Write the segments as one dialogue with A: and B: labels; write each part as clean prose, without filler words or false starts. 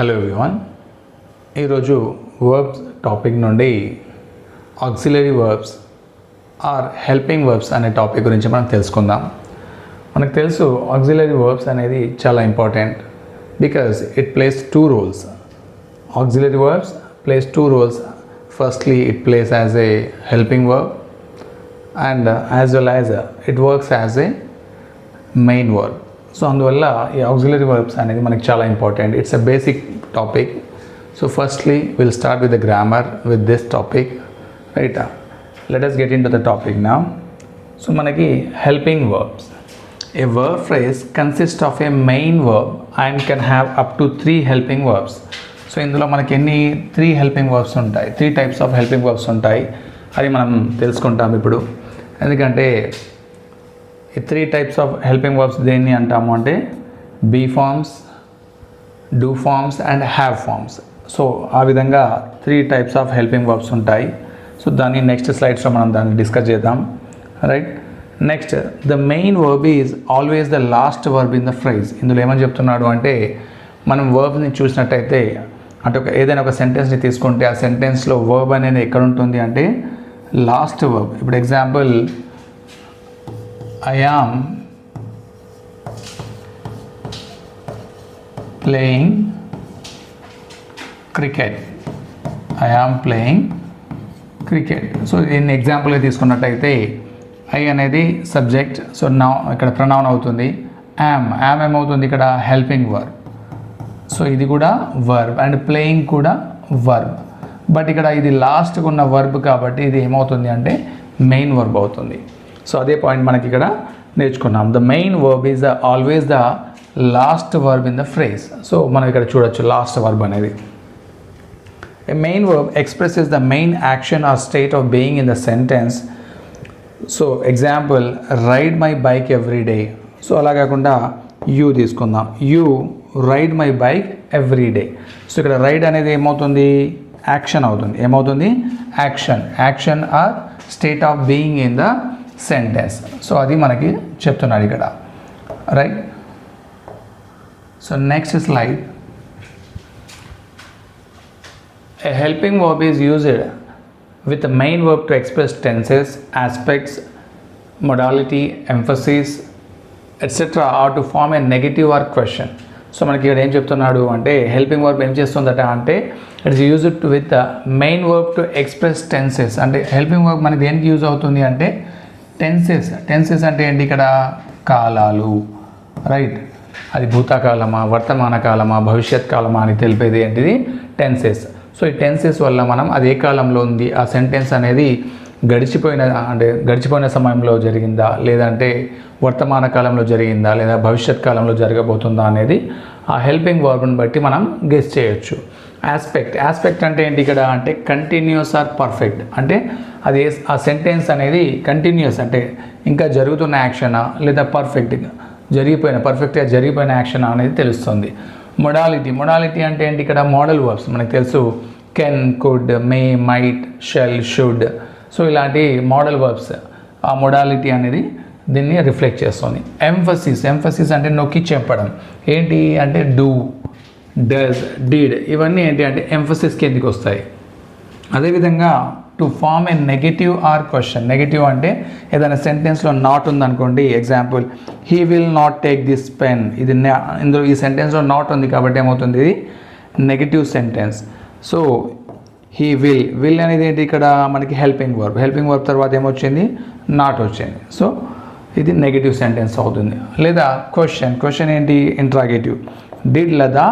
A: Hello everyone. ఈరోజు verbs topic నుండి auxiliary verbs or helping verbs అనే టాపిక్ గురించి మనం తెలుసుకుందాం. మనకు తెలుసు ఆక్సిలరీ వర్బ్స్ అనేది చాలా important because it plays two roles. Auxiliary verbs plays two roles. Firstly it plays as a helping verb and as well as it works as a main verb. So అందువల్ల ఈ auxiliary verbs అనేది మనకి చాలా important. It's a basic topic. So firstly will start with the grammar with this topic, right? Let us get into the topic now. సో మనకి helping verbs. A verb phrase consists of a main verb and can have up to 3 helping verbs. So ఇందులో మనకి ఎన్ని 3 helping verbs ఉంటాయి, 3 types of helping verbs ఉంటాయి. అది మనం తెలుసుకుంటాం ఇప్పుడు. ఎందుకంటే ఈ 3 టైప్స్ ఆఫ్ హెల్పింగ్ వర్బ్స్ దేన్ని అంటాము అంటే be forms, do forms and have forms. So ఆ విధంగా 3 టైప్స్ ఆఫ్ హెల్పింగ్ వర్బ్స్ ఉంటాయి. సో దాన్ని నెక్స్ట్ స్లైడ్స్లో మనం దాన్ని డిస్కస్ చేద్దాం, right? Next, the main verb is always the last verb in the phrase. ఇందులో ఏమని చెప్తున్నాడు అంటే మనం వర్బ్ని చూసినట్టయితే అంటే ఏదైనా ఒక సెంటెన్స్ని తీసుకుంటే ఆ సెంటెన్స్లో వర్బ్ అనేది ఎక్కడ ఉంటుంది అంటే లాస్ట్ వర్బ్. ఇప్పుడు example, I am playing cricket. I am playing cricket. So దీన్ని ఎగ్జాంపుల్గా తీసుకున్నట్టయితే ఐ అనేది సబ్జెక్ట్, సో నా ఇక్కడ ప్రొనౌన్ అవుతుంది. యామ్ ఏమవుతుంది ఇక్కడ హెల్పింగ్ వర్బ్. సో ఇది కూడా వర్బ్ అండ్ ప్లేయింగ్ కూడా వర్బ్. బట్ ఇక్కడ ఇది లాస్ట్గా ఉన్న వర్బ్ కాబట్టి ఇది ఏమవుతుంది అంటే మెయిన్ వర్బ్ అవుతుంది. సో అదే పాయింట్ మనకి ఇక్కడ నేర్చుకున్నాం. The main verb is always the last verb in the phrase. So మనం ఇక్కడ చూడొచ్చు లాస్ట్ వర్బ్ అనేది. A main verb expresses the main action or state of being in the sentence. So example, ride my bike every day. So అలా కాకుండా you తీసుకుందాం. You ride my bike every day. So ఇక్కడ ride అనేది ఏమవుతుంది, action అవుతుంది. ఏమవుతుంది, action. Action or state of being in the sentence. So అది మనకి చెప్తున్నాడు ఇక్కడ, right? So next slide. A helping verb is used with the main verb to express tenses, aspects, modality, emphasis, etc. or to form a negative or question. So మనకి ఇక్కడ ఏం చెప్తున్నాడు అంటే helping verb ఏం చేస్తుందట అంటే it's used with the main verb to express tenses. అంటే helping verb మనకి దేనికి యూజ్ అవుతుంది అంటే టెన్సెస్. టెన్సెస్ అంటే ఏంటి ఇక్కడ కాలాలు, రైట్? అది భూతకాలమా, వర్తమాన కాలమా, భవిష్యత్ కాలమా అని తెలిపేది ఏంటిది టెన్సెస్. సో ఈ టెన్సెస్ వల్ల మనం అది ఏ కాలంలో ఉంది, ఆ సెంటెన్స్ అనేది గడిచిపోయిన సమయంలో జరిగిందా, లేదంటే వర్తమాన కాలంలో జరిగిందా, లేదా భవిష్యత్ కాలంలో జరగబోతుందా అనేది ఆ హెల్పింగ్ వర్బ్ని బట్టి మనం గెస్ చేయొచ్చు. ఆస్పెక్ట్ అంటే ఏంటి ఇక్కడ అంటే కంటిన్యూస్ ఆర్ పర్ఫెక్ట్. అంటే అది ఆ సెంటెన్స్ అనేది కంటిన్యూస్ అంటే ఇంకా జరుగుతున్న యాక్షనా లేదా పర్ఫెక్ట్గా జరిగిపోయిన యాక్షన్ అనేది తెలుస్తుంది. మొడాలిటీ అంటే ఏంటి ఇక్కడ మోడల్ వర్బ్స్. మనకు తెలుసు can, could, may, might, shall, should. So ఇలాంటి మోడల్ వర్బ్స్ ఆ మొడాలిటీ అనేది దీన్ని రిఫ్లెక్ట్ చేస్తుంది. ఎంఫసిస్ అంటే నొక్కి చెప్పడం. ఏంటి అంటే డూ, డస్, డిడ్ ఇవన్నీ ఏంటి అంటే ఎంఫసిస్ కిందికి వస్తాయి. అదేవిధంగా to form a negative or question. Negative అంటే ఏదైనా సెంటెన్స్లో నాట్ ఉందనుకోండి. Example, he will not take this pen. ఇది ఇందులో ఈ సెంటెన్స్లో నాట్ ఉంది కాబట్టి ఏమవుతుంది, ఇది negative sentence. So he will అనేది ఏంటి ఇక్కడ మనకి హెల్పింగ్ వర్బ్ తర్వాత ఏమొచ్చింది, నాట్ వచ్చింది. సో ఇది నెగటివ్ సెంటెన్స్ అవుతుంది. లేదా క్వశ్చన్ ఏంటి interrogative. Did Lata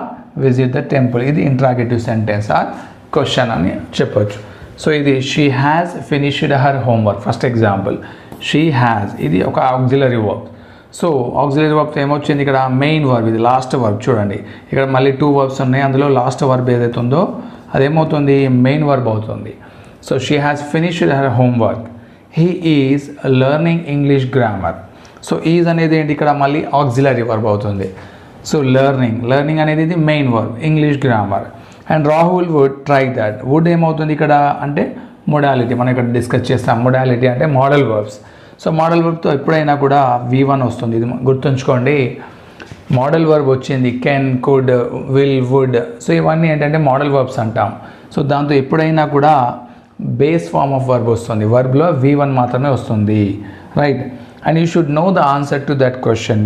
A: visit the temple. ఇది ఇంట్రాగేటివ్ సెంటెన్స్ ఆర్ క్వశ్చన్ అని చెప్పొచ్చు. సో ఇది she has finished her homework. First example she has, ఇది ఒక auxiliary verb. So auxiliary verb ఏమొచ్చింది ఇక్కడ మెయిన్ వర్బ్, ఇది లాస్ట్ వర్బ్. చూడండి ఇక్కడ మళ్ళీ 2 వర్బ్స్ ఉన్నాయి. అందులో లాస్ట్ వర్బ్ ఏదైతే ఉందో అదేమవుతుంది మెయిన్ వర్బ్ అవుతుంది. So she has finished her homework. He is learning English grammar. So is అనేది ఏంటి ఇక్కడ మళ్ళీ ఆక్సిలరీ వర్బ్ అవుతుంది. సో లెర్నింగ్ అనేది ఇది main verb, English grammar. And Rahul would try that. Would ఏమవుతుంది ఇక్కడ అంటే మొడాలిటీ. మనం ఇక్కడ డిస్కస్ చేస్తాం. మొడాలిటీ అంటే మోడల్ వర్బ్స్. సో మోడల్ వర్బ్తో ఎప్పుడైనా కూడా V1 వస్తుంది. ఇది గుర్తుంచుకోండి. మోడల్ వర్బ్ వచ్చింది can, could, will, would. So ఇవన్నీ ఏంటంటే మోడల్ వర్బ్స్ అంటాం. సో దాంతో ఎప్పుడైనా కూడా బేస్ ఫామ్ ఆఫ్ వర్బ్ వస్తుంది, వర్బ్లో V1 మాత్రమే వస్తుంది, right. And you should know the answer to that question.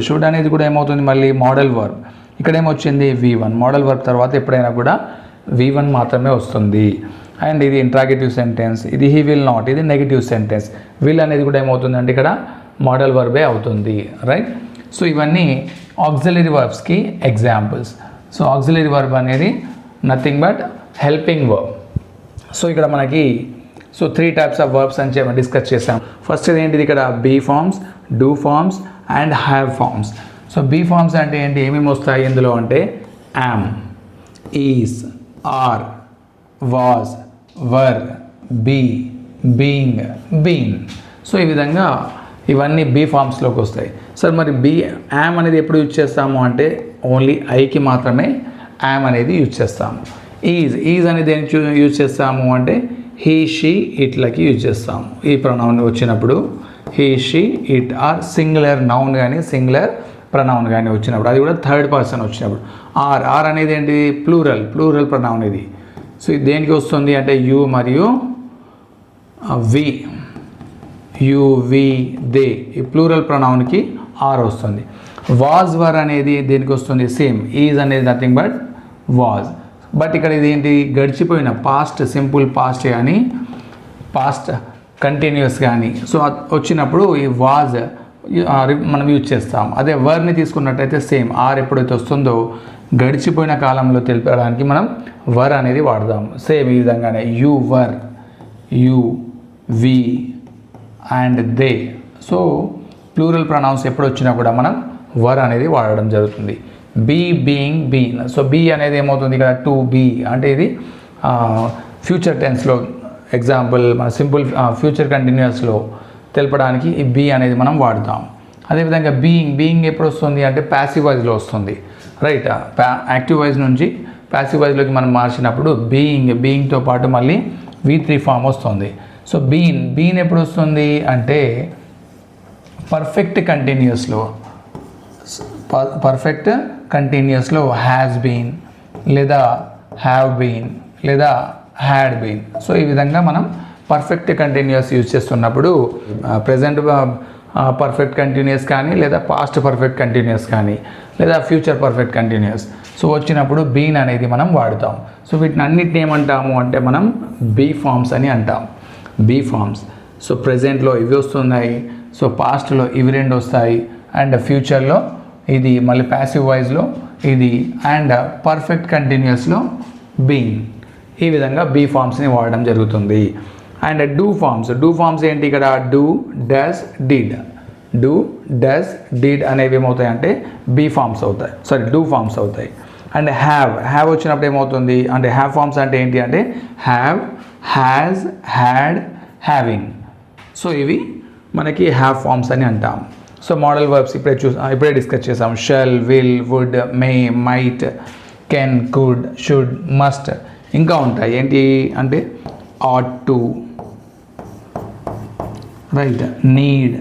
A: Should అనేది కూడా ఏమవుతుంది, మళ్ళీ మోడల్ వర్బ్. ఇక్కడ ఏమొచ్చింది V1, మోడల్ వర్బ్ తర్వాత ఎప్పుడైనా కూడా V1 మాత్రమే వస్తుంది. అండ్ ఇది ఇంట్రాగేటివ్ సెంటెన్స్, ఇది హీ విల్ నాట్, ఇది నెగిటివ్ సెంటెన్స్. విల్ అనేది కూడా ఏమవుతుంది అంటే ఇక్కడ మోడల్ వర్బే అవుతుంది, రైట్. సో ఇవన్నీ ఆక్సిలరీ వర్బ్స్కి ఎగ్జాంపుల్స్. సో ఆక్సిలరీ వర్బ్ అనేది nothing but helping verb. So ఇక్కడ మనకి 3 టైప్స్ ఆఫ్ వర్బ్స్ అని చెప్పి డిస్కస్ చేసాం. ఫస్ట్ ఏంటిది, ఇక్కడ be forms, do forms and have forms. So be forms అంటే ఏంటి, ఏమేమి వస్తాయి ఇందులో అంటే am, is, are, was, were, be, being, been. So ఈ విధంగా ఇవన్నీ బీ ఫార్మ్స్లోకి వస్తాయి. సార్ మరి యామ్ అనేది ఎప్పుడు యూజ్ చేస్తాము అంటే ఓన్లీ ఐకి మాత్రమే యామ్ అనేది యూజ్ చేస్తాము. ఈజ్ అనేది దేనికి యూజ్ చేస్తాము అంటే హీ, షీ, ఇట్లకి యూజ్ చేస్తాము. ఈ ప్రొనౌన్ వచ్చినప్పుడు he, she, it or singular noun కానీ సింగులర్ ప్రొనౌన్ కానీ వచ్చినప్పుడు, అది కూడా థర్డ్ పర్సన్ వచ్చినప్పుడు. ఆర్ అనేది ఏంటి, ప్లూరల్ ప్రొనౌన్ ఇది. సో ఇది దేనికి వస్తుంది అంటే యు మరియు వి, యు, వి, దే, ఈ ప్లూరల్ ప్రొనౌన్కి ఆర్ వస్తుంది. వాజ్, వర్ అనేది దేనికి వస్తుంది, సేమ్. ఈజ్ అనేది నథింగ్ బట్ వాజ్. బట్ ఇక్కడ ఇది ఏంటి, గడిచిపోయిన పాస్ట్, సింపుల్ పాస్ట్ కానీ పాస్ట్ కంటిన్యూస్ కానీ సో వచ్చినప్పుడు ఈ వాజ్ మనం యూజ్ చేస్తాం. అదే వర్ని తీసుకున్నట్టయితే సేమ్, ఆర్ ఎప్పుడైతే వస్తుందో గడిచిపోయిన కాలంలో తెలిపడానికి మనం వర్ అనేది వాడదాం. సేమ్ ఈ విధంగానే you were, you, we and they. So plural pronouns ఎప్పుడు వచ్చినా కూడా మనం వర్ అనేది వాడడం జరుగుతుంది. Be, being, been. So be అనేది ఏమవుతుంది ఇక్కడ టు బీ అంటే ఇది ఫ్యూచర్ టెన్స్లో ఎగ్జాంపుల్, మన సింపుల్ ఫ్యూచర్ కంటిన్యూస్లో తెలపడానికి ఈ బీ అనేది మనం వాడతాం. అదేవిధంగా బీయింగ్ ఎప్పుడు వస్తుంది అంటే ప్యాసివ్ వాయిస్లో వస్తుంది, రైట్. యాక్టివ్ వాయిస్ నుంచి ప్యాసివ్ వాయిస్లోకి మనం మార్చినప్పుడు బీయింగ్తో పాటు మళ్ళీ V3 ఫామ్ వస్తుంది. సో బీన్ ఎప్పుడు వస్తుంది అంటే పర్ఫెక్ట్ కంటిన్యూస్లో హ్యాస్ బీన్ లేదా హ్యావ్ బీన్ లేదా హ్యాడ్ బీన్. సో ఈ విధంగా మనం పర్ఫెక్ట్ కంటిన్యూస్ యూజ్ చేస్తున్నప్పుడు ప్రజెంట్ పర్ఫెక్ట్ కంటిన్యూస్ కానీ లేదా పాస్ట్ పర్ఫెక్ట్ కంటిన్యూస్ కానీ లేదా ఫ్యూచర్ పర్ఫెక్ట్ కంటిన్యూస్ సో వచ్చినప్పుడు బీన్ అనేది మనం వాడుతాం. సో వీటిని అన్నిటిని ఏమంటాము అంటే మనం బీ ఫార్మ్స్ అని అంటాం. Be forms. సో ప్రజెంట్లో ఇవి వస్తున్నాయి, సో పాస్ట్లో ఇవి రెండు వస్తాయి, అండ్ ఫ్యూచర్లో ఇది, మళ్ళీ ప్యాసివ్ వాయిస్లో ఇది, అండ్ పర్ఫెక్ట్ కంటిన్యూస్లో బీన్. ఈ విధంగా బీ ఫార్మ్స్ని వాడడం జరుగుతుంది. అండ్ డూ ఫార్మ్స్ ఏంటి ఇక్కడ do, does, did. Do, does, did అనేవి ఏమవుతాయి అంటే బీ ఫార్మ్స్ అవుతాయి, డూ ఫార్మ్స్ అవుతాయి. అండ్ హ్యావ్ వచ్చినప్పుడు ఏమవుతుంది అంటే హ్యావ్ ఫార్మ్స్ అంటే ఏంటి అంటే have, has, had, having. So ఇవి మనకి హ్యావ్ ఫార్మ్స్ అని అంటాం. సో మోడల్ వర్బ్స్ ఇప్పుడే డిస్కస్ చేసాం. Shall, will, would, may, might, can, could, should, must. ఇంకా ఉంటాయి ఏంటి అంటే ought to, right, need,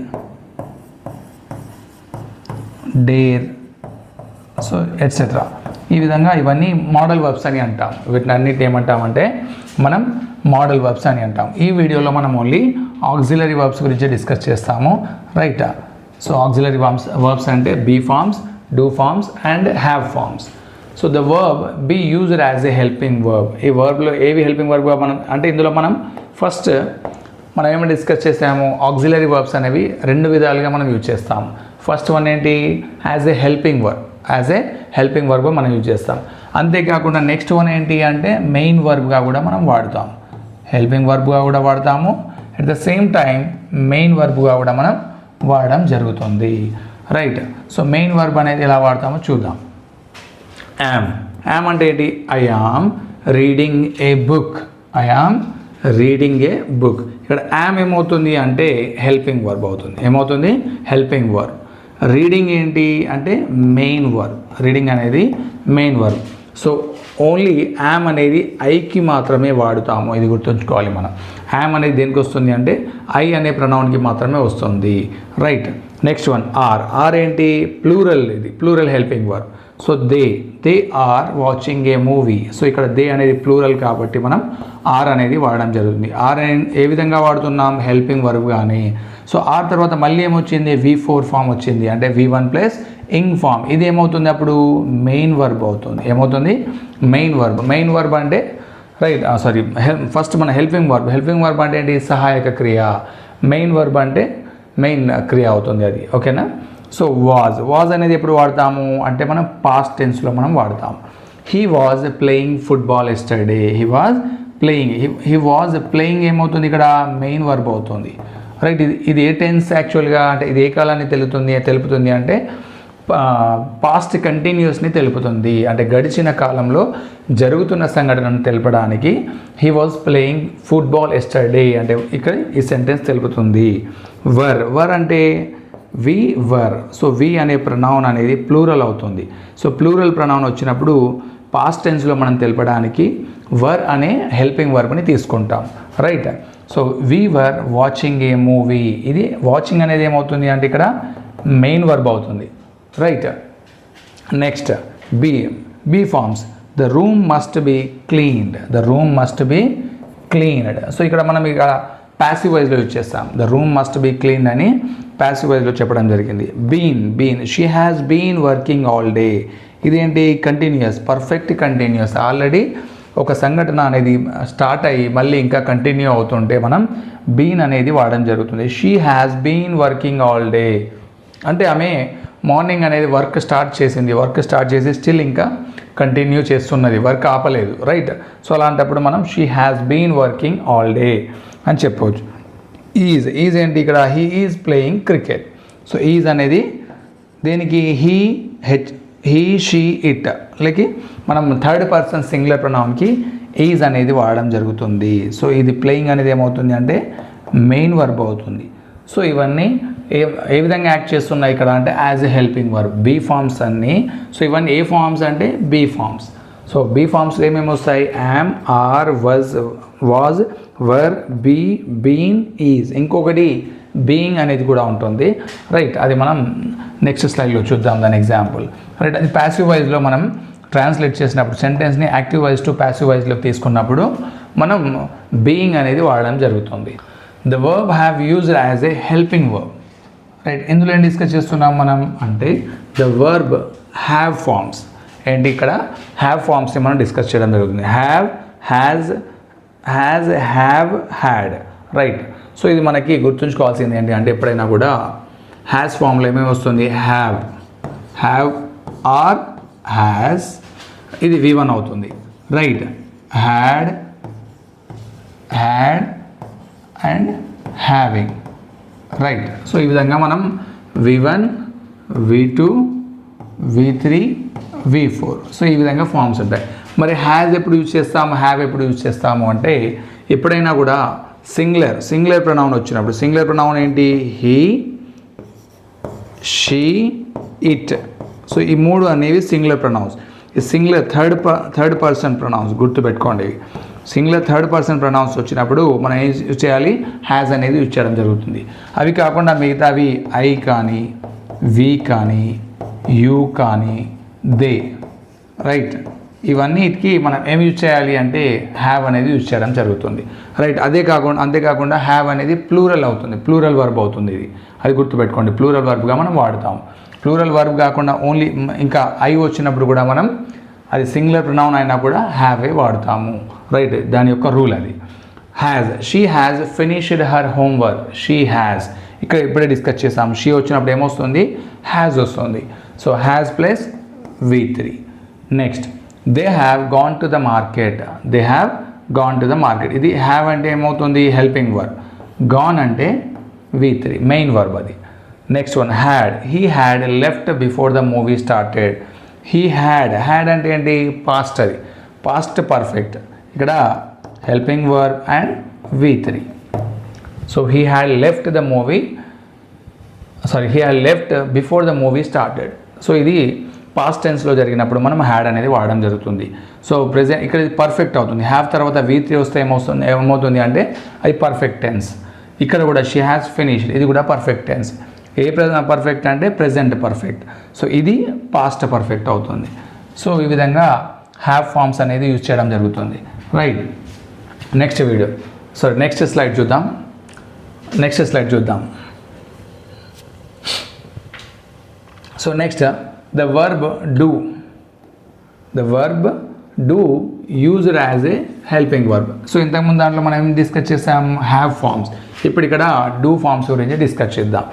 A: dare, so etcetera. ఈ విధంగా ఇవన్నీ మోడల్ వర్బ్స్ అని అంటాం. వీటిని అన్నిటిని ఏమంటామంటే మనం మోడల్ వర్బ్స్ అని అంటాం. ఈ వీడియోలో మనం ఓన్లీ ఆక్సిలరీ వర్బ్స్ గురించి డిస్కస్ చేస్తాము, రైట్. సో ఆక్సిలరీ వర్బ్స్ అంటే be forms, do forms and have forms. So the verb be used as a helping verb. ఈ వర్బ్లో ఏవి హెల్పింగ్ వర్బ్గా మనం అంటే ఇందులో మనం ఫస్ట్ మనం ఏమైనా డిస్కస్ చేసాము, ఆక్సిలరీ వర్బ్స్ అనేవి రెండు విధాలుగా మనం యూజ్ చేస్తాం. ఫస్ట్ వన్ ఏంటి యాజ్ ఏ హెల్పింగ్ వర్బ్ మనం యూజ్ చేస్తాం. అంతేకాకుండా నెక్స్ట్ వన్ ఏంటి అంటే మెయిన్ వర్బ్గా కూడా మనం వాడతాం. హెల్పింగ్ వర్బ్గా కూడా వాడతాము, at the same time main వర్బ్గా కూడా మనం వాడడం జరుగుతుంది, రైట్. సో మెయిన్ వర్బ్ అనేది ఎలా వాడతామో చూద్దాం. యామ్ అంటే ఏంటి, I am reading A book. ఇక్కడ యామ్ ఏమవుతుంది అంటే హెల్పింగ్ వర్బ్ అవుతుంది. ఏమవుతుంది హెల్పింగ్ వర్బ్. రీడింగ్ ఏంటి అంటే మెయిన్ వర్బ్. రీడింగ్ అనేది main verb. So only yam అనేది ఐకి మాత్రమే వాడుతాము, ఇది గుర్తుంచుకోవాలి మనం. యామ్ అనేది దేనికి వస్తుంది అంటే ఐ అనే ప్రొనౌన్కి మాత్రమే వస్తుంది, రైట్. నెక్స్ట్ వన్ ఆర్ ఏంటి, ప్లూరల్, ఇది plural helping verb. So they are watching a movie. So ఇక్కడ దే అనేది ప్లూరల్ కాబట్టి మనం ఆర్ అనేది వాడడం జరుగుతుంది. ఆర్ ఏ విధంగా వాడుతున్నాం, హెల్పింగ్ వర్బ్ కానీ. సో ఆర్ తర్వాత మళ్ళీ ఏమొచ్చింది, V4 ఫామ్ వచ్చింది, అంటే V1 ప్లస్ ఇంగ్ ఫామ్. ఇది ఏమవుతుంది అప్పుడు, మెయిన్ వర్బ్ అవుతుంది. ఏమవుతుంది, మెయిన్ వర్బ్. మెయిన్ వర్బ్ అంటే రైట్, సారీ, ఫస్ట్ మన హెల్పింగ్ వర్బ్ అంటే ఏంటి, సహాయక క్రియ. మెయిన్ వర్బ్ అంటే మెయిన్ క్రియ అవుతుంది అది, ఓకేనా. సో వాజ్ అనేది ఎప్పుడు వాడతాము అంటే మనం పాస్ట్ టెన్స్లో మనం వాడతాము. He was playing football yesterday. He was playing ఏమవుతుంది ఇక్కడ, మెయిన్ వర్బ్ అవుతుంది, రైట్. ఇది ఏ టెన్స్ యాక్చువల్గా, అంటే ఇది ఏ కాలాన్ని తెలుపుతుంది అంటే పాస్ట్ కంటిన్యూస్ని తెలుపుతుంది. అంటే గడిచిన కాలంలో జరుగుతున్న సంఘటనను తెలపడానికి he was playing football yesterday అంటే ఇక్కడ ఈ సెంటెన్స్ తెలుపుతుంది. వర్ అంటే వర్. సో వి అనే ప్రొనౌన్ అనేది ప్లూరల్ అవుతుంది. సో ప్లూరల్ ప్రొనౌన్ వచ్చినప్పుడు పాస్ట్ టెన్స్లో మనం తెలపడానికి వర్ అనే హెల్పింగ్ వర్బ్ని తీసుకుంటాం, right. So we were watching a movie. ఇది వాచింగ్ అనేది ఏమవుతుంది అంటే ఇక్కడ మెయిన్ వర్బ్ అవుతుంది, right. Next be forms. The room must be cleaned. So ఇక్కడ మనం ఇక ప్యాసివ్ వైజ్లో యూజ్ చేస్తాం. The room must be cleaned అని ప్యాసివ్ వైజ్లో చెప్పడం జరిగింది. Been she has been working all day. ఇదేంటి, కంటిన్యూస్, పర్ఫెక్ట్ కంటిన్యూస్. ఆల్రెడీ ఒక సంఘటన అనేది స్టార్ట్ అయ్యి మళ్ళీ ఇంకా కంటిన్యూ అవుతుంటే మనం బీన్ అనేది వాడడం జరుగుతుంది. She has been working all day అంటే ఆమె మార్నింగ్ అనేది వర్క్ స్టార్ట్ చేసి స్టిల్ ఇంకా కంటిన్యూ చేస్తున్నది, వర్క్ ఆపలేదు, రైట్. సో అలాంటప్పుడు మనం she has been working all day అని చెప్పవచ్చు. ఈజ్ ఏంటి ఇక్కడ, he is playing cricket. So is అనేది దేనికి, హీ షీ ఇట్, లేకి మనం థర్డ్ పర్సన్ సింగులర్ ప్రొనౌన్కి ఈజ్ అనేది వాడడం జరుగుతుంది. సో ఇది ప్లేయింగ్ అనేది ఏమవుతుంది అంటే మెయిన్ వర్బ్ అవుతుంది. సో ఇవన్నీ ఏ విధంగా యాక్ట్ చేస్తున్నాయి ఇక్కడ అంటే as a helping verb. Be forms అన్నీ. సో ఇవన్నీ ఏ ఫార్మ్స్ అంటే బీ ఫార్మ్స్. సో బీ ఫార్మ్స్లో ఏమేమి వస్తాయి, am, are, was, were, be, been, is. ఇంకొకటి బీయింగ్ అనేది కూడా ఉంటుంది, రైట్. అది మనం నెక్స్ట్ స్లైడ్లో చూద్దాం దాని ఎగ్జాంపుల్, రైట్. అది ప్యాసివ్ వైజ్లో మనం ట్రాన్స్లేట్ చేసినప్పుడు సెంటెన్స్ని యాక్టివ్ వైజ్ టు ప్యాసివ్ వైజ్లో తీసుకున్నప్పుడు మనం బీయింగ్ అనేది వాడడం జరుగుతుంది. The verb have used as a helping verb, right. ఇందులో ఏం డిస్కస్ చేస్తున్నాం మనం అంటే ద వర్బ్ హ్యావ్ ఫార్మ్స్. ఏంటి ఇక్కడ హ్యావ్ ఫార్మ్స్ని మనం డిస్కస్ చేయడం జరుగుతుంది. Have, has, had, right. So ఇది మనకి గుర్తుంచుకోవాల్సింది ఏంటి అంటే ఎప్పుడైనా కూడా హ్యాస్ ఫామ్లో ఏమేమి వస్తుంది, హ్యావ్ ఆర్ హ్యాస్, ఇది V1 అవుతుంది, right. Had and having, right. So ఈ విధంగా మనం V1, V2, V3, V4 so ఈ విధంగా ఫామ్స్ ఉంటాయి. మరి హ్యావ్ ఎప్పుడు యూజ్ చేస్తాము అంటే ఎప్పుడైనా కూడా సింగులర్ ప్రొనౌన్ వచ్చినప్పుడు. సింగులర్ ప్రొనౌన్ ఏంటి, హీ, షీ, ఇట్. సో ఈ మూడు అనేవి సింగులర్ ప్రొనౌన్స్. ఈ సింగులర్ థర్డ్ పర్సన్ ప్రొనౌన్స్ గుర్తుపెట్టుకోండి. సింగులర్ థర్డ్ పర్సన్ ప్రొనౌన్స్ వచ్చినప్పుడు మనం ఏం యూజ్ చేయాలి, హ్యాజ్ అనేది యూజ్ చేయడం జరుగుతుంది. అవి కాకుండా మిగతావి ఐ కానీ, వి కానీ, యూ కానీ, దే, రైట్. ఇవన్నిటికి మనం ఏమి యూజ్ చేయాలి అంటే హ్యావ్ అనేది యూజ్ చేయడం జరుగుతుంది, రైట్. అంతేకాకుండా హ్యావ్ అనేది ప్లూరల్ అవుతుంది, ప్లూరల్ వర్బ్ అవుతుంది. అది గుర్తుపెట్టుకోండి, ప్లూరల్ వర్బ్గా మనం వాడతాం. ప్లూరల్ వర్బ్ కాకుండా ఓన్లీ ఇంకా ఐ వచ్చినప్పుడు కూడా మనం అది సింగులర్ ప్రొనౌన్ అయినా కూడా హ్యావే వాడతాము, రైట్. దాని యొక్క రూల్ అది. Has, she has finished her homework. She has ఇక్కడ ఇప్పుడే డిస్కస్ చేసాము. షీ వచ్చినప్పుడు ఏమొస్తుంది, హ్యాజ్ వస్తుంది. So has plus V3. Next they have gone to the market. ఇది హ్యావ్ అంటే ఏమవుతుంది, హెల్పింగ్ వర్బ్. గాన్ అంటే V3 మెయిన్ వర్బ్ అది. Next one had. He had left before the movie started. He had అంటే ఏంటి, past, అది past perfect. ఇక్కడ helping verb and V3. So he had left before the movie started. So ఇది past టెన్స్లో జరిగినప్పుడు మనం had అనేది వాడడం జరుగుతుంది. సో ప్రెజెంట్ ఇక్కడ ఇది పర్ఫెక్ట్ అవుతుంది. హ్యావ్ తర్వాత V3 వస్తే ఏమవుతుంది అంటే అది పర్ఫెక్ట్ టెన్స్. ఇక్కడ కూడా షీ హ్యాస్ ఫినిష్డ్, ఇది కూడా పర్ఫెక్ట్ టెన్స్. ఏ పర్ఫెక్ట్ అంటే ప్రెజెంట్ పర్ఫెక్ట్. సో ఇది పాస్ట్ పర్ఫెక్ట్ అవుతుంది. సో ఈ విధంగా హ్యావ్ ఫార్మ్స్ అనేది యూజ్ చేయడం జరుగుతుంది. Right, next video next slide చూద్దాం. So next the verb do used as a helping verb. So ఇంతకుముందు దాంట్లో మనం ఏం డిస్కస్ చేసాం, హ్యావ్ ఫార్మ్స్. ఇప్పుడు ఇక్కడ డూ ఫార్మ్స్ గురించి డిస్కస్ చేద్దాం.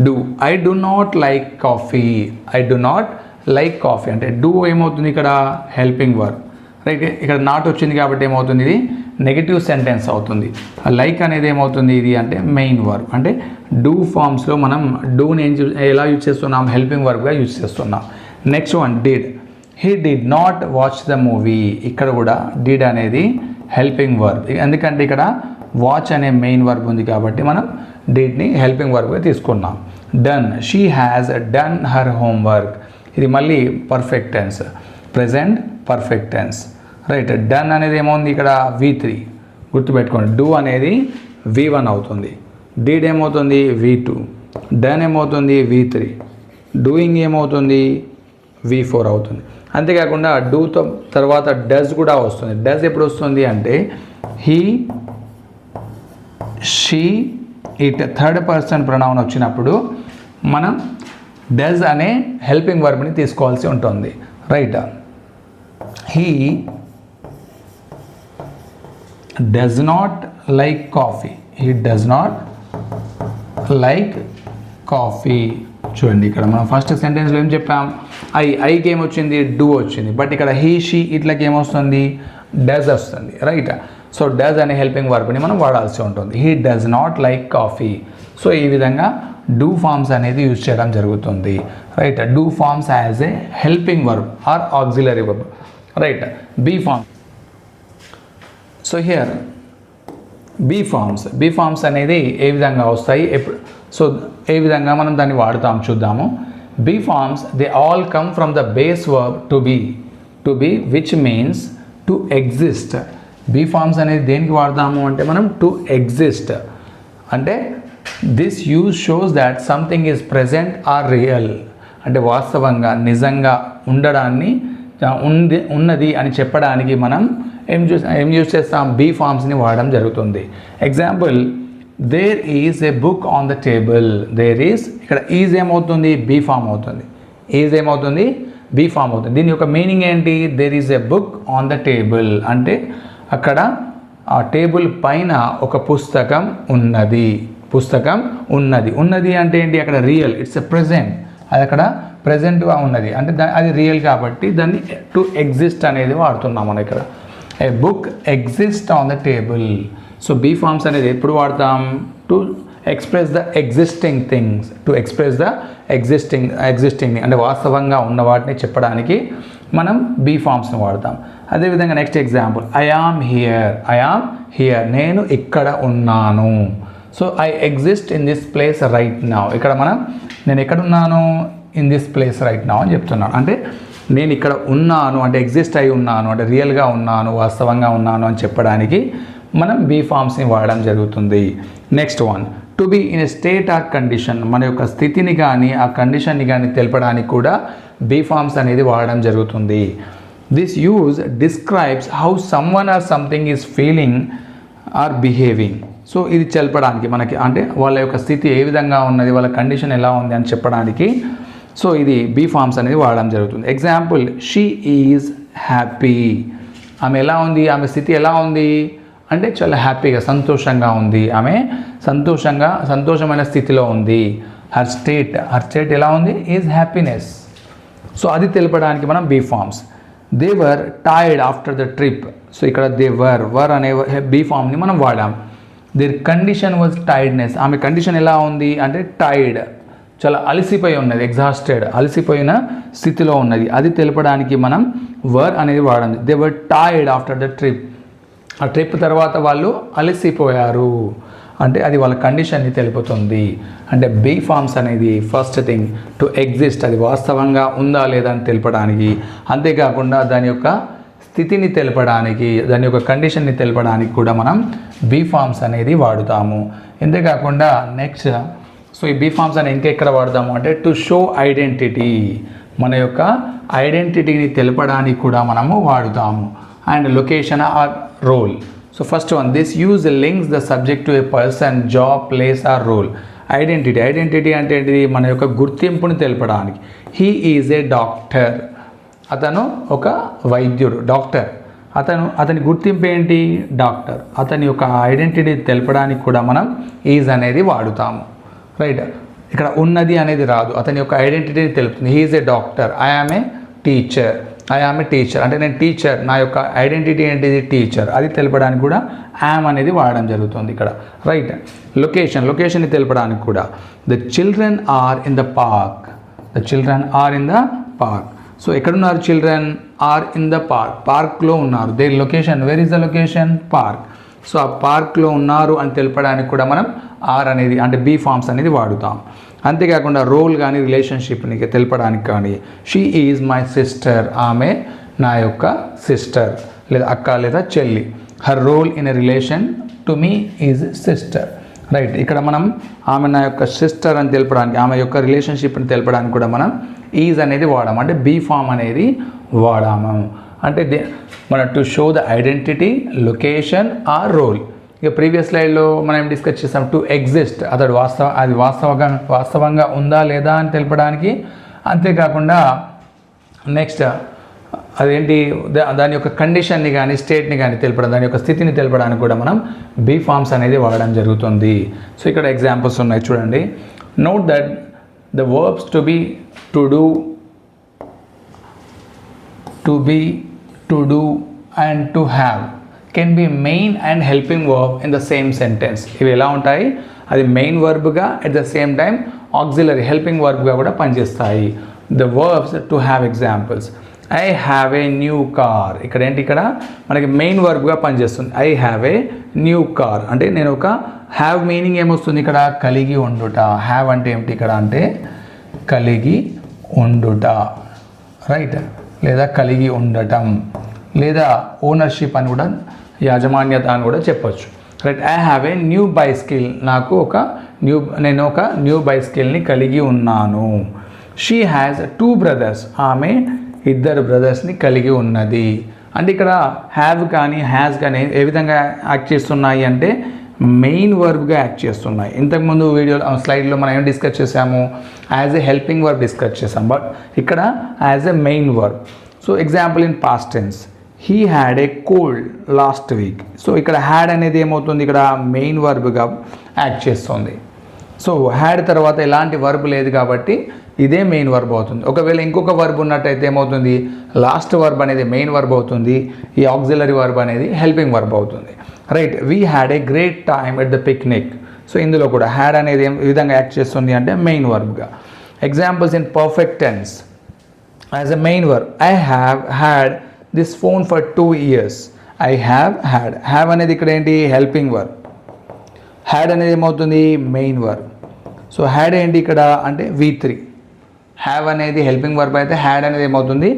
A: Do, I do not like coffee అంటే డూ ఏమవుతుంది ఇక్కడ, హెల్పింగ్ వర్బ్. రైట్, ఇక్కడ నాట్ వచ్చింది కాబట్టి ఏమవుతుంది, ఇది నెగిటివ్ సెంటెన్స్ అవుతుంది. లైక్ అనేది ఏమవుతుంది, ఇది అంటే మెయిన్ వర్బ్. అంటే డూ ఫార్మ్స్లో మనం డూని ఎలా యూజ్ చేస్తున్నాం, హెల్పింగ్ వర్బ్గా యూజ్ చేస్తున్నాం. Next one did, he did not watch the movie. ఇక్కడ కూడా డిడ్ అనేది హెల్పింగ్ వర్బ్, ఎందుకంటే ఇక్కడ వాచ్ అనే మెయిన్ వర్బ్ ఉంది కాబట్టి మనం డిడ్ని హెల్పింగ్ వర్బ్గా తీసుకున్నాం. Done, she has done her homework. ఇది మళ్ళీ perfect tense, present perfect tense. Right, done అనేది ఏమవుతుంది ఇక్కడ V3 గుర్తుపెట్టుకోండి. డూ అనేది V1 అవుతుంది, డిడ్ ఏమవుతుంది V2, డన్ ఏమవుతుంది V3, డూయింగ్ ఏమవుతుంది V4 అవుతుంది. అంతేకాకుండా డూతో తర్వాత డస్ కూడా వస్తుంది. డస్ ఎప్పుడు వస్తుంది అంటే he, she, it third person pronoun వచ్చినప్పుడు మనం డస్ అనే హెల్పింగ్ వర్బ్ని తీసుకోవాల్సి ఉంటుంది. Right, he does not like coffee, చూడండి ఇక్కడ మనం ఫస్ట్ సెంటెన్స్లో ఏం చెప్పాం, ఐకి ఏమొచ్చింది, డూ వచ్చింది. బట్ ఇక్కడ హీ, షీ, ఇట్లకి ఏమొస్తుంది, డస్ వస్తుంది. రైట్, సో డస్ అనే హెల్పింగ్ వర్బ్ని మనం వాడాల్సి ఉంటుంది. He does not like coffee. So ఈ విధంగా డూ ఫార్మ్స్ అనేది యూజ్ చేయడం జరుగుతుంది. Right, do forms as a helping verb or auxiliary verb. Right, be form. So here be forms అనేది ఏ విధంగా వస్తాయి, సో ఏ విధంగా మనం దాన్ని వాడుతాం చూద్దాము. Be forms they all come from the base verb to be which means to exist. Be forms అనేది దేనికి వాడతాము అంటే మనం టు ఎగ్జిస్ట్ అంటే this use shows that something is present or real. అంటే వాస్తవంగా నిజంగా ఉండడాన్ని ఉన్నది అని చెప్పడానికి మనం ఏం యూజ్ చేస్తాం, బీ ఫార్మ్స్ని వాడడం జరుగుతుంది. Example, there is a book on the table. There is, ఇక్కడ ఈజ్ ఏమవుతుంది, బీ ఫార్మ్ అవుతుంది. ఈజ్ ఏమవుతుంది, బీ ఫార్మ్ అవుతుంది. దీని యొక్క మీనింగ్ ఏంటి, there is a book on the table అంటే అక్కడ ఆ టేబుల్ పైన ఒక పుస్తకం ఉన్నది అంటే ఏంటి, అక్కడ రియల్, ఇట్స్ ఎ ప్రెజెంట్, అది అక్కడ ప్రెజెంట్గా ఉన్నది అంటే అది రియల్ కాబట్టి దాన్ని టు ఎగ్జిస్ట్ అనేది వాడుతున్నాం మనం ఇక్కడ. A book exist on the table. So be forms అనేది ఎప్పుడు వాడతాం, to express the existing things, to express the existing అంటే వాస్తవంగా ఉన్న వాటిని చెప్పడానికి మనం బీ ఫార్మ్స్ని వాడతాం. అదేవిధంగా next example, I am here, నేను ఇక్కడ ఉన్నాను. So I exist in this place right now. ఇక్కడ మనం నేను ఎక్కడ ఉన్నాను, in this place right now అని చెప్తున్నాను. అంటే నేను ఇక్కడ ఉన్నాను అంటే ఎగ్జిస్ట్ అయి ఉన్నాను అంటే రియల్గా ఉన్నాను, వాస్తవంగా ఉన్నాను అని చెప్పడానికి మనం బీ ఫార్మ్స్ని వాడడం జరుగుతుంది. Next one, to be in a state or condition. మన యొక్క స్థితిని కానీ ఆ కండిషన్ని కానీ తెలపడానికి కూడా బీ ఫార్మ్స్ అనేది వాడడం జరుగుతుంది. This use describes how someone or something is feeling or behaving. So ఇది తెలపడానికి మనకి అంటే వాళ్ళ యొక్క స్థితి ఏ విధంగా ఉన్నది, వాళ్ళ కండిషన్ ఎలా ఉంది అని చెప్పడానికి సో ఇది బీ ఫార్మ్స్ అనేది వాడడం జరుగుతుంది. Example, she is happy. ఆమె ఎలా ఉంది, ఆమె స్థితి ఎలా ఉంది అంటే చాలా హ్యాపీగా, సంతోషంగా ఉంది. ఆమె సంతోషమైన స్థితిలో ఉంది. హర్ స్టేట్ ఎలా ఉంది, ఈజ్ హ్యాపీనెస్. సో అది తెలపడానికి మనం be forms. They were tired after the trip. So ఇక్కడ దే వర్ అనే బీ ఫార్మ్ని మనం వాడాం. Their condition was tiredness. ఆమె కండిషన్ ఎలా ఉంది అంటే టైర్డ్, చాలా అలసిపోయి ఉన్నది, ఎగ్జాస్టెడ్, అలసిపోయిన స్థితిలో ఉన్నది. అది తెలపడానికి మనం వర్ అనేది వాడాలి. They were tired after the trip. ఆ ట్రిప్ తర్వాత వాళ్ళు అలసిపోయారు అంటే అది వాళ్ళ కండిషన్ని తెలుపుతుంది. అంటే బీ ఫార్మ్స్ అనేది ఫస్ట్ థింగ్ టు ఎగ్జిస్ట్, అది వాస్తవంగా ఉందా లేదా అని తెలపడానికి, అంతేకాకుండా దాని యొక్క స్థితిని తెలపడానికి, దాని యొక్క కండిషన్ని తెలపడానికి కూడా మనం బీ ఫార్మ్స్ అనేది వాడుతాము. అంతేకాకుండా నెక్స్ట్ సో ఈ బీ ఫార్మ్స్ అని ఇంకెక్కడ వాడదాము అంటే టు షో ఐడెంటిటీ, మన యొక్క ఐడెంటిటీని తెలపడానికి కూడా మనము వాడుతాము. And location or role. So first one, this use links the subject to a person, job, place or role. Identity అంటే ఏంటిది? మన యొక్క గుర్తింపుని తెలపడానికి. హీ ఈజ్ ఏ డాక్టర్, అతను ఒక వైద్యుడు, డాక్టర్. అతని గుర్తింపు ఏంటి? డాక్టర్. అతని యొక్క ఐడెంటిటీ తెలపడానికి కూడా మనం ఈజ్ అనేది వాడుతాము. రైట్, ఇక్కడ ఉన్నది అనేది రాదు, అతని యొక్క ఐడెంటిటీని తెలుపుతుంది. He is a doctor, I am a teacher అంటే నేను టీచర్, నా యొక్క ఐడెంటిటీ ఏంటిది? టీచర్. అది తెలపడానికి కూడా యామ్ అనేది వాడడం జరుగుతుంది ఇక్కడ. రైట్, లొకేషన్ని తెలపడానికి కూడా the children are in the park. So ఎక్కడున్నారు? చిల్డ్రన్ ఆర్ ఇన్ ద పార్క్లో ఉన్నారు. Their location, where is the location? Park. So ఆ పార్క్లో ఉన్నారు అని తెలపడానికి కూడా మనం ఆర్ అనేది అంటే బీ ఫార్మ్స్ అనేది వాడుతాం. అంతేకాకుండా రోల్ కానీ రిలేషన్షిప్ని తెలపడానికి కానీ షీ ఈజ్ మై సిస్టర్, ఆమె నా యొక్క సిస్టర్ లేదా అక్క లేదా చెల్లి. Her role in a relation to me is sister. Right, ఇక్కడ మనం ఆమె నా యొక్క సిస్టర్ అని తెలపడానికి, ఆమె యొక్క రిలేషన్షిప్ని తెలపడానికి కూడా మనం ఈజ్ అనేది వాడాము, అంటే బీ ఫామ్ అనేది వాడాము. అంటే మన to show the identity, location or role. ఇక ప్రీవియస్ స్లైడ్లో మనం డిస్కస్ చేసాం టు ఎగ్జిస్ట్, అది వాస్తవంగా ఉందా లేదా అని తెలపడానికి. అంతేకాకుండా నెక్స్ట్ అదేంటి? దాని యొక్క కండిషన్ని కానీ స్టేట్ని కానీ తెలపడం, దాని యొక్క స్థితిని తెలపడానికి కూడా మనం బీ ఫార్మ్స్ అనేది వాడడం జరుగుతుంది. సో ఇక్కడ ఎగ్జాంపుల్స్ ఉన్నాయి చూడండి. Note that the verbs to be, to do, to be, to do and to have can be main and helping verb in the same sentence. ఇవి ఎలా ఉంటాయి? అది మెయిన్ వర్బ్గా at the same time auxiliary helping వర్బ్గా కూడా పనిచేస్తాయి. The verbs to have examples. I have a new car. ఇక్కడ ఏంటి? ఇక్కడ మనకి మెయిన్ వర్బ్గా పనిచేస్తుంది. I have a new car అంటే నేను ఒక హ్యావ్ మీనింగ్ ఏమొస్తుంది ఇక్కడ? కలిగి ఉండుట. హ్యావ్ అంటే ఏమిటి ఇక్కడ అంటే కలిగి ఉండుట. రైట్, లేదా కలిగి ఉండటం, లేదా ఓనర్షిప్ అని కూడా, యాజమాన్యత అని కూడా చెప్పొచ్చు. Right, I have a new bicycle. నేను ఒక న్యూ బైస్కిల్ని కలిగి ఉన్నాను. She has 2 brothers. ఆమె 2 brothersని కలిగి ఉన్నది. అంటే ఇక్కడ హ్యావ్ కానీ హ్యాస్ కానీ ఏ విధంగా యాక్ట్ చేస్తున్నాయి అంటే మెయిన్ వర్బ్గా యాక్ట్ చేస్తున్నాయి. ఇంతకుముందు స్లైడ్లో మనం ఏం డిస్కస్ చేసాము? As a helping verb discuss చేసాం, బట్ ఇక్కడ as a main verb. So example in past tense, he had a cold last week. So ఇక్కడ హ్యాడ్ అనేది ఏమవుతుంది? ఇక్కడ మెయిన్ వర్బ్గా యాక్ట్ చేస్తుంది. సో హ్యాడ్ తర్వాత ఎలాంటి వర్బ్ లేదు కాబట్టి ఇదే మెయిన్ వర్బ్ అవుతుంది. ఒకవేళ ఇంకొక వర్బ్ ఉన్నట్టయితే ఏమవుతుంది? లాస్ట్ వర్బ్ అనేది మెయిన్ వర్బ్ అవుతుంది, ఈ ఆక్సిలరీ వర్బ్ అనేది హెల్పింగ్ వర్బ్ అవుతుంది. Right, we had a great time at the picnic. So ఇందులో కూడా హ్యాడ్ అనేది ఏ విధంగా యాక్ట్ చేస్తుంది అంటే మెయిన్ వర్బ్గా. Examples in perfect tense as a main verb, I have had this phone for 2 years. I have had. Have అనేది ఇక్కడ ఏంటి? Helping verb. హ్యాడ్ అనేది ఏమవుతుంది? Main verb. సో హ్యాడ్ ఏంటి ఇక్కడ అంటే V3. హ్యావ్ అనేది హెల్పింగ్ వర్బ్ అయితే హ్యాడ్ అనేది ఏమవుతుంది?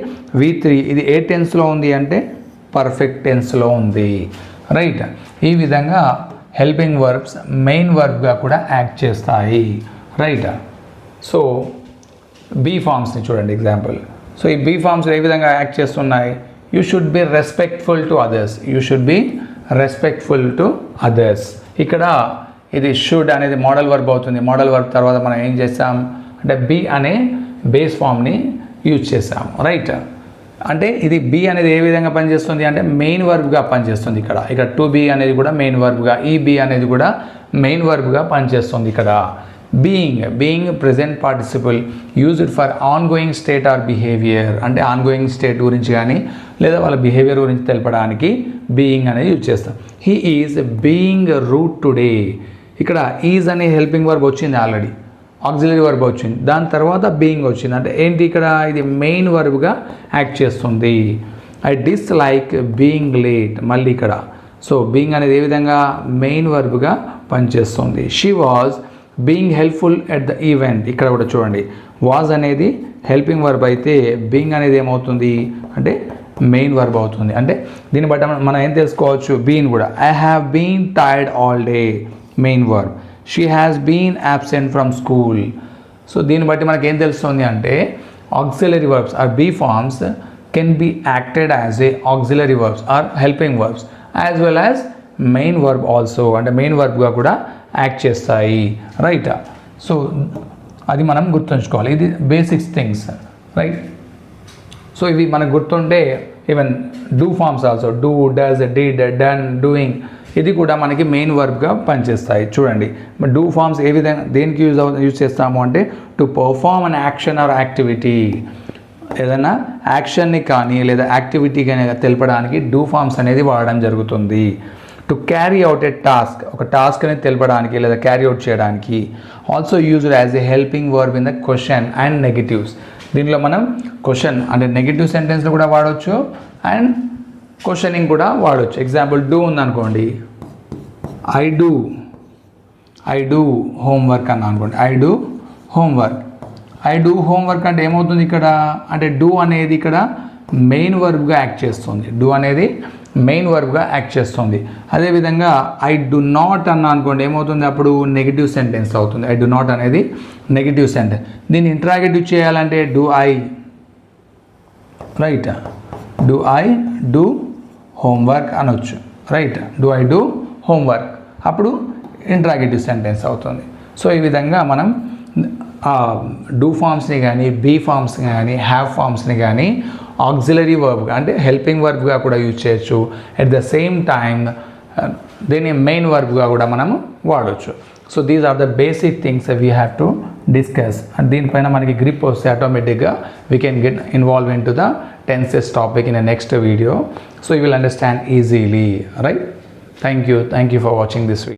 A: V3. ఇది ఏ టెన్స్లో ఉంది అంటే పర్ఫెక్ట్ టెన్స్లో ఉంది. రైట్, ఈ విధంగా హెల్పింగ్ వర్బ్స్ మెయిన్ వర్బ్గా కూడా యాక్ట్ చేస్తాయి. రైట్, సో బీ ఫార్మ్స్ని చూడండి ఎగ్జాంపుల్. సో ఈ బీ ఫార్మ్స్ ఏ విధంగా యాక్ట్ చేస్తున్నాయి? You should be respectful to others. You should be respectful to others. ఇక్కడ ఇది షుడ్ అనేది మోడల్ వర్బ్ అవుతుంది. మోడల్ వర్బ్ తర్వాత మనం ఏం చేస్తాం అంటే బీ అనే బేస్ ఫామ్ని యూజ్ చేసాం. రైట్, అంటే ఇది బీ అనేది ఏ విధంగా పనిచేస్తుంది అంటే మెయిన్ వర్బ్గా పనిచేస్తుంది. ఇక్కడ టు బీ అనేది కూడా మెయిన్ వర్బ్గా, ఈ బీ అనేది కూడా మెయిన్ వర్బ్గా పనిచేస్తుంది. ఇక్కడ being present participle used for ongoing state or behaviour, అంటే ఆన్గోయింగ్ స్టేట్ గురించి కానీ లేదా వాళ్ళ బిహేవియర్ గురించి తెలపడానికి బీయింగ్ అనేది యూజ్ చేస్తాం. He is being rude today. ఇక్కడ ఈజ్ అనే హెల్పింగ్ వర్బ్ వచ్చింది, ఆల్రెడీ ఆక్సిలరీ వర్బ్ వచ్చింది, దాని తర్వాత బీయింగ్ వచ్చింది. అంటే ఏంటి ఇక్కడ? ఇది మెయిన్ వర్బ్గా యాక్ట్ చేస్తుంది. I dislike being late. మళ్ళీ ఇక్కడ సో బీయింగ్ అనేది ఏ విధంగా? మెయిన్ వర్బ్గా పనిచేస్తుంది. She was being helpful at the event. ఇక్కడ కూడా చూడండి, వాజ్ అనేది హెల్పింగ్ వర్బ్ అయితే బీయింగ్ అనేది ఏమవుతుంది అంటే మెయిన్ వర్బ్ అవుతుంది. అంటే దీన్ని బట్టి మనం ఏం తెలుసుకోవచ్చు? బీన్ కూడా I have been tired all day, main verb. She has been absent from school. So దీన్ని బట్టి మనకి ఏం తెలుస్తుంది అంటే auxiliary verbs or be forms can be acted as a auxiliary verbs or helping verbs as well as main verb also, అంటే main వర్బ్గా కూడా act చేస్తాయి. రైట్. సో అది మనం గుర్తుంచుకోవాలి. ఇది బేసిక్స్ థింగ్స్. రైట్. సో ఇవి మనకు గుర్తుంటే even do forms also do, does, did, done, doing ఇది కూడా మనకి మెయిన్ వర్బ్గా పనిచేస్తాయి. చూడండి డూ ఫార్మ్స్ ఏ విధంగా దేనికి యూజ్ చేస్తాము అంటే to perform an action or activity. ఏదైనా యాక్షన్ని కానీ లేదా యాక్టివిటీ కానీ తెలపడానికి డూ ఫార్మ్స్ అనేది వాడడం జరుగుతుంది. To carry out A task, ఒక టాస్క్ అనేది తెలపడానికి లేదా క్యారీ అవుట్ చేయడానికి. Also used as a helping verb in the question and negatives. దీనిలో మనం క్వశ్చన్ అంటే నెగిటివ్ సెంటెన్స్లో కూడా వాడవచ్చు అండ్ క్వశ్చనింగ్ కూడా వాడవచ్చు. ఎగ్జాంపుల్ డూ ఉందనుకోండి, ఐ డూ హోంవర్క్ అన్న అనుకోండి, ఐ డూ హోంవర్క్ అంటే ఏమవుతుంది ఇక్కడ అంటే డూ అనేది ఇక్కడ మెయిన్ వర్బ్గా యాక్ట్ చేస్తుంది. డూ అనేది మెయిన్ వర్బ్గా యాక్ట్ చేస్తుంది. అదేవిధంగా ఐ డు నాట్ అన్న అనుకోండి ఏమవుతుంది అప్పుడు నెగిటివ్ సెంటెన్స్ అవుతుంది. ఐ డు నాట్ అనేది నెగిటివ్ సెంటెన్స్. దీన్ని ఇంట్రాగేటివ్ చేయాలంటే do I, right, do I do homework అనొచ్చు. Right, do I do homework అప్పుడు ఇంట్రాగేటివ్ సెంటెన్స్ అవుతుంది. సో ఈ విధంగా మనం డూ ఫార్మ్స్ని కానీ బీ ఫార్మ్స్ని కానీ హ్యావ్ ఫార్మ్స్ని కానీ ఆక్సిలరీ వర్బ్గా అంటే హెల్పింగ్ వర్బ్గా కూడా యూజ్ చేయొచ్చు. ఎట్ ద సేమ్ టైమ్ దీన్ని మెయిన్ వర్బ్గా కూడా మనము వాడవచ్చు. So these are the basic things we have to discuss. And దీనిపైన మనకి గ్రిప్ వస్తే ఆటోమేటిక్గా we can get involve in to the tenses topic in a next video, so you will understand easily. Right. Thank you for watching this video.